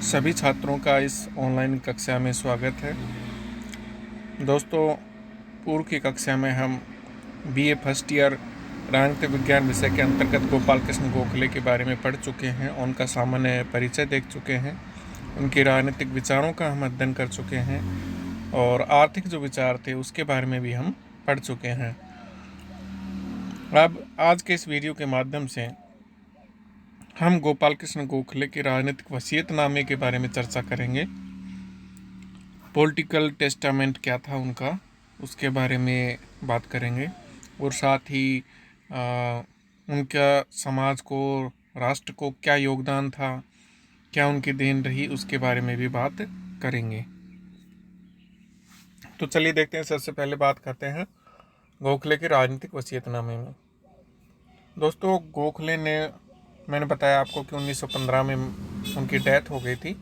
सभी छात्रों का इस ऑनलाइन कक्षा में स्वागत है। दोस्तों, पूर्व की कक्षा में हम बीए फर्स्ट ईयर राजनीतिक विज्ञान विषय के अंतर्गत गोपाल कृष्ण गोखले के बारे में पढ़ चुके हैं। उनका सामान्य परिचय देख चुके हैं। उनके राजनीतिक विचारों का हम अध्ययन कर चुके हैं और आर्थिक जो विचार थे उसके बारे में भी हम पढ़ चुके हैं। अब आज के इस वीडियो के माध्यम से हम गोपाल कृष्ण गोखले के राजनीतिक वसीयतनामे के बारे में चर्चा करेंगे। पॉलिटिकल टेस्टामेंट क्या था उनका, उसके बारे में बात करेंगे और साथ ही उनका समाज को, राष्ट्र को क्या योगदान था, क्या उनकी देन रही, उसके बारे में भी बात करेंगे। तो चलिए देखते हैं। सबसे पहले बात करते हैं गोखले के राजनीतिक वसीयतनामे में। दोस्तों, गोखले ने, मैंने बताया आपको कि 1915 में उनकी डेथ हो गई थी।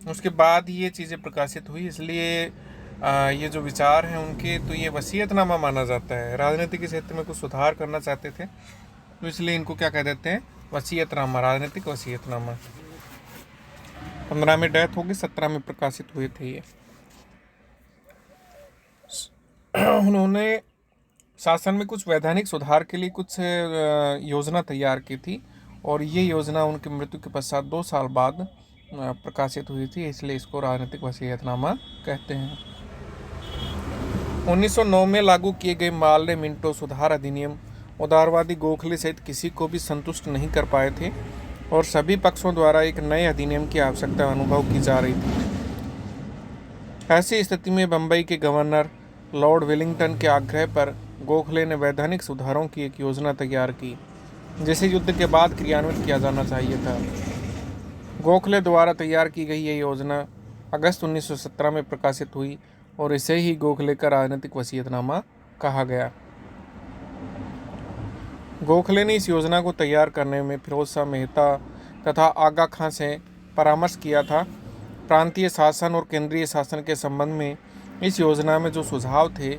उसके बाद ये चीज़ें प्रकाशित हुई, इसलिए ये जो विचार हैं उनके, तो ये वसीयतनामा माना जाता है। राजनीति के क्षेत्र में कुछ सुधार करना चाहते थे, तो इसलिए इनको क्या कह देते हैं, वसीयतनामा, राजनीतिक वसीयतनामा। 15 में डेथ होगी, 17 में प्रकाशित हुए थे ये। उन्होंने शासन में कुछ वैधानिक सुधार के लिए कुछ योजना तैयार की थी और ये योजना उनकी मृत्यु के पश्चात 2 साल बाद प्रकाशित हुई थी, इसलिए इसको राजनीतिक वसीयतनामा कहते हैं। 1909 में लागू किए गए माल्रे मिंटो सुधार अधिनियम उदारवादी गोखले सहित किसी को भी संतुष्ट नहीं कर पाए थे और सभी पक्षों द्वारा एक नए अधिनियम की आवश्यकता अनुभव की जा रही थी। ऐसी स्थिति में बम्बई के गवर्नर लॉर्ड वेलिंगटन के आग्रह पर गोखले ने वैधानिक सुधारों की एक योजना तैयार की, जिसे युद्ध के बाद क्रियान्वित किया जाना चाहिए था। गोखले द्वारा तैयार की गई ये योजना अगस्त 1917 में प्रकाशित हुई और इसे ही गोखले का राजनीतिक वसीयतनामा कहा गया। गोखले ने इस योजना को तैयार करने में फिरोज शाह मेहता तथा आगा खां से परामर्श किया था। प्रांतीय शासन और केंद्रीय शासन के संबंध में इस योजना में जो सुझाव थे,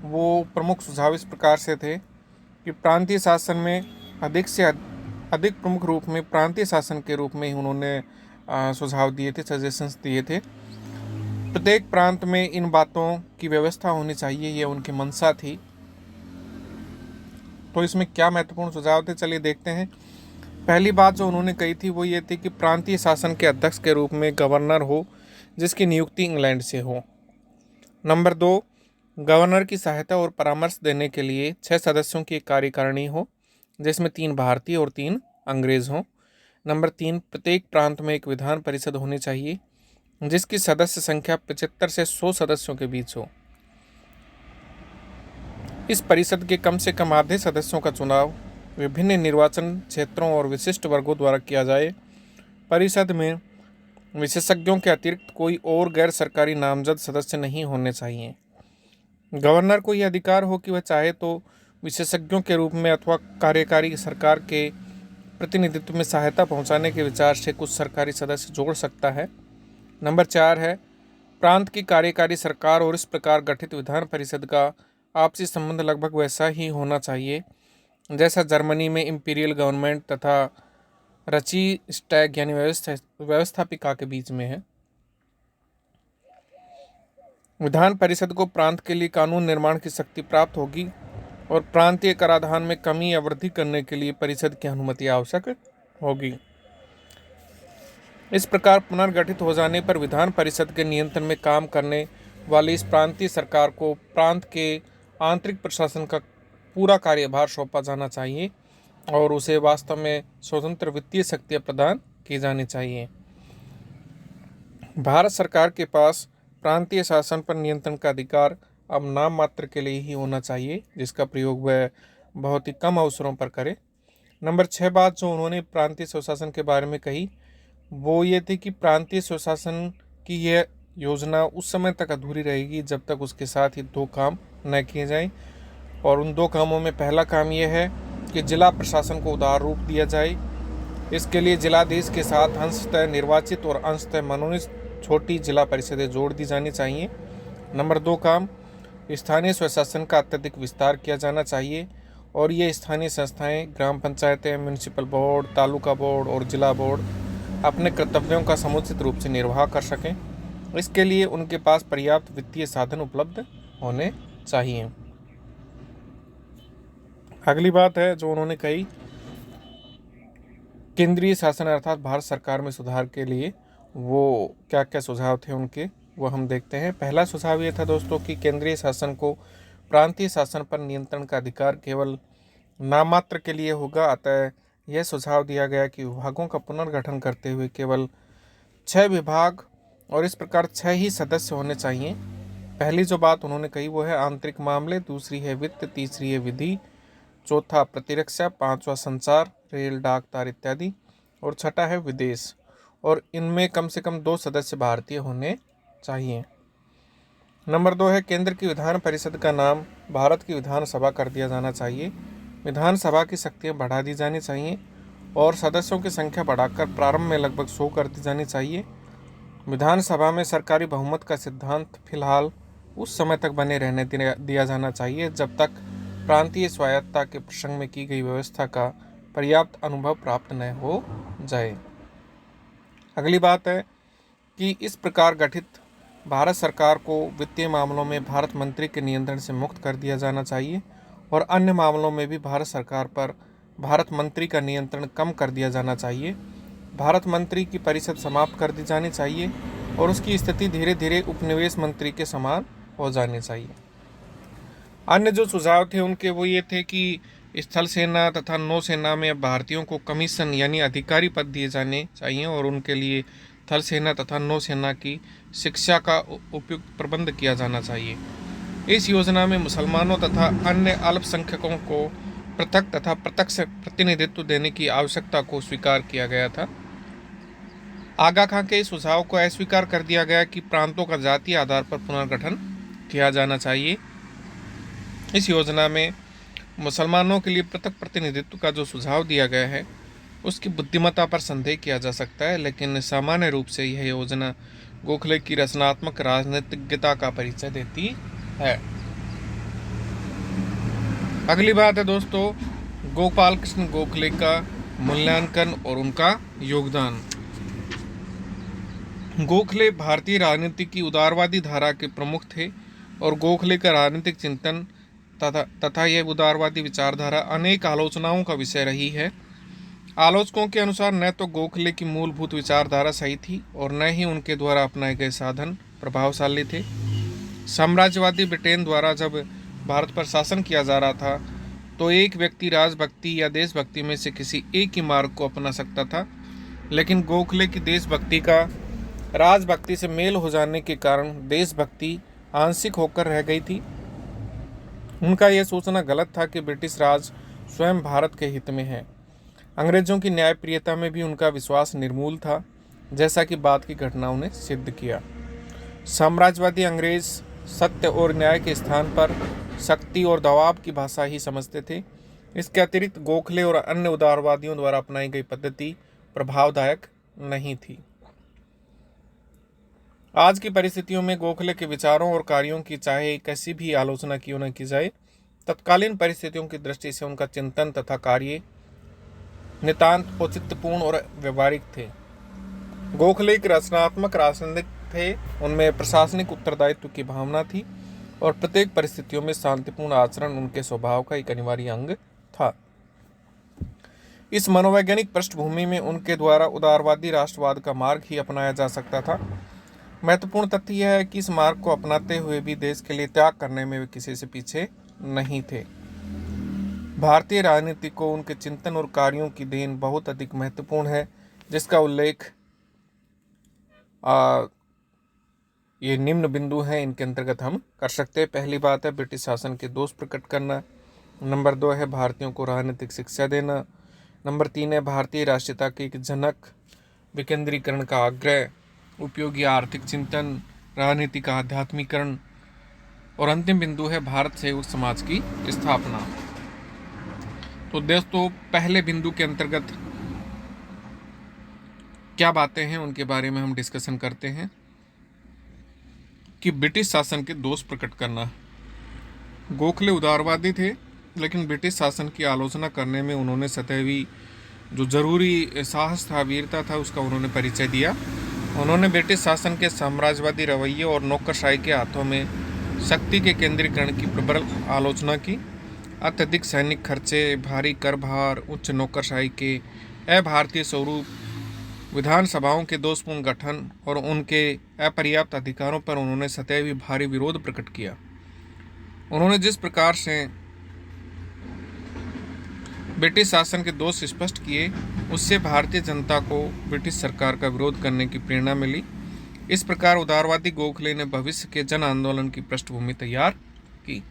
वो प्रमुख सुझाव इस प्रकार से थे कि प्रांतीय शासन में अधिक से अधिक प्रमुख रूप में प्रांतीय शासन के रूप में ही उन्होंने सुझाव दिए थे, सजेशंस दिए थे। प्रत्येक प्रांत में इन बातों की व्यवस्था होनी चाहिए, ये उनकी मंशा थी। तो इसमें क्या महत्वपूर्ण सुझाव थे, चलिए देखते हैं। पहली बात जो उन्होंने कही थी वो ये थी कि प्रांतीय शासन के अध्यक्ष के रूप में गवर्नर हो, जिसकी नियुक्ति इंग्लैंड से हो। नंबर 2, गवर्नर की सहायता और परामर्श देने के लिए 6 सदस्यों की एक कार्यकारिणी हो, जिसमें 3 भारतीय और 3 अंग्रेज हों। नंबर 3, प्रत्येक प्रांत में एक विधान परिषद होनी चाहिए, जिसकी सदस्य संख्या 75 से 100 सदस्यों के बीच हो। इस परिषद के कम से कम आधे सदस्यों का चुनाव विभिन्न निर्वाचन क्षेत्रों और विशिष्ट वर्गों द्वारा किया जाए। परिषद में विशेषज्ञों के अतिरिक्त कोई और गैर सरकारी नामजद सदस्य नहीं होने चाहिए। गवर्नर को यह अधिकार हो कि वह चाहे तो विशेषज्ञों के रूप में अथवा कार्यकारी सरकार के प्रतिनिधित्व में सहायता पहुंचाने के विचार से कुछ सरकारी सदस्य जोड़ सकता है। नंबर 4 है, प्रांत की कार्यकारी सरकार और इस प्रकार गठित विधान परिषद का आपसी संबंध लगभग वैसा ही होना चाहिए जैसा जर्मनी में इंपीरियल गवर्नमेंट तथा रची स्टैग यानी व्यवस्थापिका के बीच में है। विधान परिषद को प्रांत के लिए कानून निर्माण की शक्ति प्राप्त होगी और प्रांतीय कराधान में कमी या वृद्धि करने के लिए परिषद की अनुमति आवश्यक होगी। इस प्रकार पुनर्गठित हो जाने पर विधान परिषद के नियंत्रण में काम करने वाली इस प्रांतीय सरकार को प्रांत के आंतरिक प्रशासन का पूरा कार्यभार सौंपा जाना चाहिए और उसे वास्तव में स्वतंत्र वित्तीय शक्तियाँ प्रदान की जानी चाहिए। भारत सरकार के पास प्रांतीय शासन पर नियंत्रण का अधिकार अब नाम मात्र के लिए ही होना चाहिए, जिसका प्रयोग वह बहुत ही कम अवसरों पर करे। नंबर 6 बात जो उन्होंने प्रांतीय स्वशासन के बारे में कही वो ये थी कि प्रांतीय स्वशासन की यह योजना उस समय तक अधूरी रहेगी जब तक उसके साथ ही 2 काम न किए जाएं, और उन 2 कामों में पहला काम यह है कि जिला प्रशासन को उदार रूप दिया जाए। इसके लिए जिलाधीश के साथ अंशतः निर्वाचित और अंशतः मनोनीत छोटी जिला परिषदें जोड़ दी जानी चाहिए। नंबर 2 काम, स्थानीय स्वशासन का अत्यधिक विस्तार किया जाना चाहिए और ये स्थानीय संस्थाएं, ग्राम पंचायतें, म्यूनिसिपल बोर्ड, तालुका बोर्ड और जिला बोर्ड अपने कर्तव्यों का समुचित रूप से निर्वाह कर सकें। इसके लिए उनके पास पर्याप्त वित्तीय साधन उपलब्ध होने चाहिए। अगली बात है जो उन्होंने कही, केंद्रीय शासन अर्थात भारत सरकार में सुधार के लिए वो क्या क्या सुझाव थे उनके, वो हम देखते हैं। पहला सुझाव ये था दोस्तों कि केंद्रीय शासन को प्रांतीय शासन पर नियंत्रण का अधिकार केवल नामात्र के लिए होगा। अतः यह सुझाव दिया गया कि विभागों का पुनर्गठन करते हुए केवल 6 विभाग और इस प्रकार 6 ही सदस्य होने चाहिए। पहली जो बात उन्होंने कही वो है आंतरिक मामले, दूसरी है वित्त, तीसरी है विधि, चौथा प्रतिरक्षा, पांचवा संचार, रेल, डाक, तार इत्यादि, और छठा है विदेश। और इनमें कम से कम 2 सदस्य भारतीय होने चाहिए। नंबर 2 है केंद्र की विधान परिषद का नाम भारत की विधानसभा कर दिया जाना चाहिए। विधानसभा की शक्तियाँ बढ़ा दी जानी चाहिए और सदस्यों की संख्या बढ़ाकर प्रारंभ में लगभग 100 कर दी जानी चाहिए। विधानसभा में सरकारी बहुमत का सिद्धांत फिलहाल उस समय तक बने रहने दिया जाना चाहिए जब तक प्रांतीय स्वायत्तता के प्रसंग में की गई व्यवस्था का पर्याप्त अनुभव प्राप्त न हो जाए। अगली बात है कि इस प्रकार गठित भारत सरकार को वित्तीय मामलों में भारत मंत्री के नियंत्रण से मुक्त कर दिया जाना चाहिए और अन्य मामलों में भी भारत सरकार पर भारत मंत्री का नियंत्रण कम कर दिया जाना चाहिए। भारत मंत्री की परिषद समाप्त कर दी जानी चाहिए और उसकी स्थिति धीरे धीरे उपनिवेश मंत्री के समान हो जानी चाहिए। अन्य जो सुझाव थे उनके वो ये थे कि स्थल सेना तथा नौसेना में भारतीयों को कमीशन यानी अधिकारी पद दिए जाने चाहिए और उनके लिए थल सेना तथा नौसेना की शिक्षा का उपयुक्त प्रबंध किया जाना चाहिए। इस योजना में मुसलमानों तथा अन्य अल्पसंख्यकों को पृथक तथा प्रत्यक्ष प्रतिनिधित्व देने की आवश्यकता को स्वीकार किया गया था। आगा खां के सुझाव को अस्वीकार कर दिया गया कि प्रांतों का जातीय आधार पर पुनर्गठन किया जाना चाहिए। इस योजना में मुसलमानों के लिए पृथक प्रतिनिधित्व का जो सुझाव दिया गया है उसकी बुद्धिमत्ता पर संदेह किया जा सकता है, लेकिन सामान्य रूप से यह योजना गोखले की रचनात्मक राजनीतिज्ञता का परिचय देती है। अगली बात है दोस्तों गोपाल कृष्ण गोखले का मूल्यांकन और उनका योगदान। गोखले भारतीय राजनीति की उदारवादी धारा के प्रमुख थे और गोखले का राजनीतिक चिंतन तथा यह उदारवादी विचारधारा अनेक आलोचनाओं का विषय रही है। आलोचकों के अनुसार न तो गोखले की मूलभूत विचारधारा सही थी और न ही उनके द्वारा अपनाए गए साधन प्रभावशाली थे। साम्राज्यवादी ब्रिटेन द्वारा जब भारत पर शासन किया जा रहा था तो एक व्यक्ति राजभक्ति या देशभक्ति में से किसी एक ही मार्ग को अपना सकता था, लेकिन गोखले की देशभक्ति का राजभक्ति से मेल हो जाने के कारण देशभक्ति आंशिक होकर रह गई थी। उनका यह सोचना गलत था कि ब्रिटिश राज स्वयं भारत के हित में है। अंग्रेजों की न्यायप्रियता में भी उनका विश्वास निर्मूल था, जैसा कि बाद की घटनाओं ने सिद्ध किया। साम्राज्यवादी अंग्रेज सत्य और न्याय के स्थान पर शक्ति और दबाव की भाषा ही समझते थे। इसके अतिरिक्त गोखले और अन्य उदारवादियों द्वारा अपनाई गई पद्धति प्रभावदायक नहीं थी। आज की परिस्थितियों में गोखले के विचारों और कार्यों की चाहे कैसी भी आलोचना क्यों न की जाए, तत्कालीन परिस्थितियों की दृष्टि से उनका चिंतन तथा कार्य नितांत औचित्यपूर्ण और व्यवहारिक थे। गोखले एक रचनात्मक राजनीतिक थे, उनमें प्रशासनिक उत्तरदायित्व की भावना थी और प्रत्येक परिस्थितियों में शांतिपूर्ण आचरण उनके स्वभाव का एक अनिवार्य अंग था। इस मनोवैज्ञानिक पृष्ठभूमि में उनके द्वारा उदारवादी राष्ट्रवाद का मार्ग ही अपनाया जा सकता था। महत्वपूर्ण तथ्य यह है कि इस मार्ग को अपनाते हुए भी देश के लिए त्याग करने में वे किसी से पीछे नहीं थे। भारतीय राजनीति को उनके चिंतन और कार्यों की देन बहुत अधिक महत्वपूर्ण है, जिसका उल्लेख ये निम्न बिंदु हैं, इनके अंतर्गत हम कर सकते हैं। पहली बात है ब्रिटिश शासन के दोष प्रकट करना। नंबर 2 है भारतीयों को राजनीतिक शिक्षा देना। नंबर 3 है भारतीय राष्ट्रीयता के एक जनक विकेंद्रीकरण का आग्रह, उपयोगी आर्थिक चिंतन, राजनीति का आध्यात्मिकरण और अंतिम बिंदु है भारत सेवक समाज की स्थापना। तो दोस्तों पहले बिंदु के अंतर्गत क्या बातें हैं उनके बारे में हम डिस्कशन करते हैं कि ब्रिटिश शासन के दोष प्रकट करना। गोखले उदारवादी थे, लेकिन ब्रिटिश शासन की आलोचना करने में उन्होंने सदैव जो जरूरी साहस था, वीरता था, उसका उन्होंने परिचय दिया। उन्होंने ब्रिटिश शासन के साम्राज्यवादी रवैये और नौकरशाही के हाथों में शक्ति के केंद्रीकरण की प्रबल आलोचना की। अत्यधिक सैनिक खर्चे, भारी कर भार, उच्च नौकरशाही के अभारतीय स्वरूप, विधानसभाओं के दोषपूर्ण गठन और उनके अपर्याप्त अधिकारों पर उन्होंने सदैव ही भारी विरोध प्रकट किया। उन्होंने जिस प्रकार से ब्रिटिश शासन के दोष स्पष्ट किए, उससे भारतीय जनता को ब्रिटिश सरकार का विरोध करने की प्रेरणा मिली। इस प्रकार उदारवादी गोखले ने भविष्य के जन आंदोलन की पृष्ठभूमि तैयार की।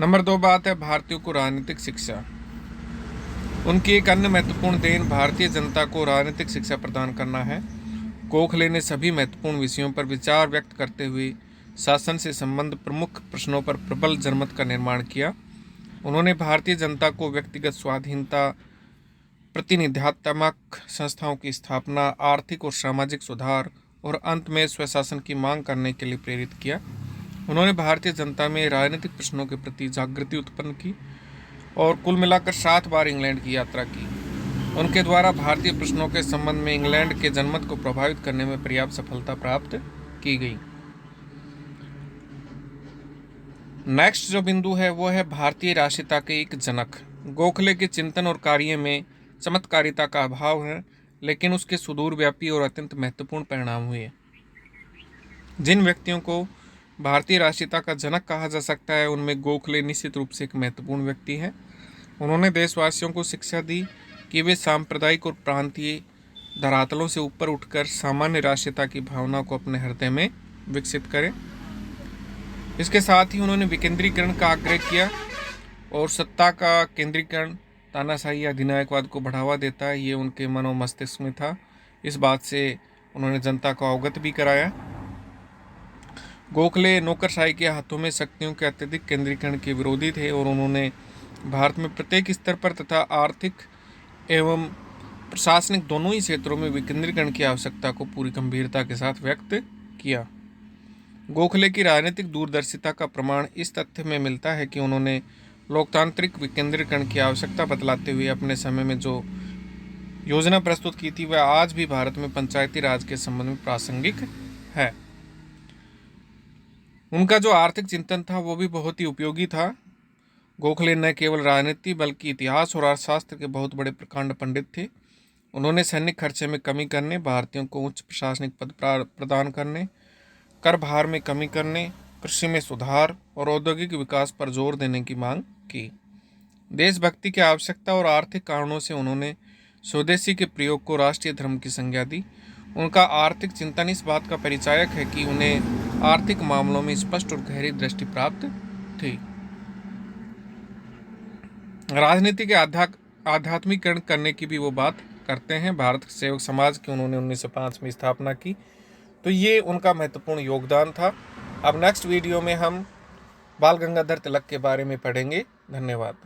नंबर 2 बात है भारतीयों को राजनीतिक शिक्षा। उनकी एक अन्य महत्वपूर्ण देन भारतीय जनता को राजनीतिक शिक्षा प्रदान करना है। गोखले ने सभी महत्वपूर्ण विषयों पर विचार व्यक्त करते हुए शासन से संबंध प्रमुख प्रश्नों पर प्रबल जनमत का निर्माण किया। उन्होंने भारतीय जनता को व्यक्तिगत स्वाधीनता, प्रतिनिधित्वात्मक संस्थाओं की स्थापना, आर्थिक और सामाजिक सुधार और अंत में स्वशासन की मांग करने के लिए प्रेरित किया। उन्होंने भारतीय जनता में राजनीतिक प्रश्नों के प्रति जागृति उत्पन्न की और कुल मिलाकर 7 बार इंग्लैंड की यात्रा की। उनके द्वारा भारतीय प्रश्नों के संबंध में इंग्लैंड के जनमत को प्रभावित करने में पर्याप्त सफलता प्राप्त की गई। नेक्स्ट जो बिंदु है वो है भारतीय राष्ट्रीयता के एक जनक। गोखले के चिंतन और कार्य में चमत्कारिता का अभाव है, लेकिन उसके सुदूरव्यापी और अत्यंत महत्वपूर्ण परिणाम हुए। जिन व्यक्तियों को भारतीय राष्ट्रीयता का जनक कहा जा सकता है, उनमें गोखले निश्चित रूप से एक महत्वपूर्ण व्यक्ति हैं। उन्होंने देशवासियों को शिक्षा दी कि वे सांप्रदायिक और प्रांतीय धरातलों से ऊपर उठकर सामान्य राष्ट्रीयता की भावना को अपने हृदय में विकसित करें। इसके साथ ही उन्होंने विकेंद्रीकरण का आग्रह किया और सत्ता का केंद्रीकरण तानाशाही अधिनायकवाद को बढ़ावा देता है, ये उनके मनो मस्तिष्क में था। इस बात से उन्होंने जनता को अवगत भी कराया। गोखले नौकरशाही के हाथों में शक्तियों के अत्यधिक केंद्रीकरण के विरोधी थे और उन्होंने भारत में प्रत्येक स्तर पर तथा आर्थिक एवं प्रशासनिक दोनों ही क्षेत्रों में विकेंद्रीकरण की आवश्यकता को पूरी गंभीरता के साथ व्यक्त किया। गोखले की राजनीतिक दूरदर्शिता का प्रमाण इस तथ्य में मिलता है कि उन्होंने लोकतांत्रिक विकेंद्रीकरण की आवश्यकता बतलाते हुए अपने समय में जो योजना प्रस्तुत की थी, वह आज भी भारत में पंचायती राज के संबंध में प्रासंगिक है। उनका जो आर्थिक चिंतन था वो भी बहुत ही उपयोगी था। गोखले न केवल राजनीति बल्कि इतिहास और अर्थशास्त्र के बहुत बड़े प्रकांड पंडित थे। उन्होंने सैनिक खर्चे में कमी करने, भारतीयों को उच्च प्रशासनिक पद प्रदान करने, कर भार में कमी करने, कृषि में सुधार और औद्योगिक विकास पर जोर देने की मांग की। देशभक्ति की आवश्यकता और आर्थिक कारणों से उन्होंने स्वदेशी के प्रयोग को राष्ट्रीय धर्म की संज्ञा दी। उनका आर्थिक चिंतन इस बात का परिचायक है कि उन्हें आर्थिक मामलों में स्पष्ट और गहरी दृष्टि प्राप्त थी। राजनीति के आध्यात्मिकरण करने की भी वो बात करते हैं। भारत सेवक समाज की उन्होंने 1905 में स्थापना की, तो ये उनका महत्वपूर्ण योगदान था। अब नेक्स्ट वीडियो में हम बाल गंगाधर तिलक के बारे में पढ़ेंगे। धन्यवाद।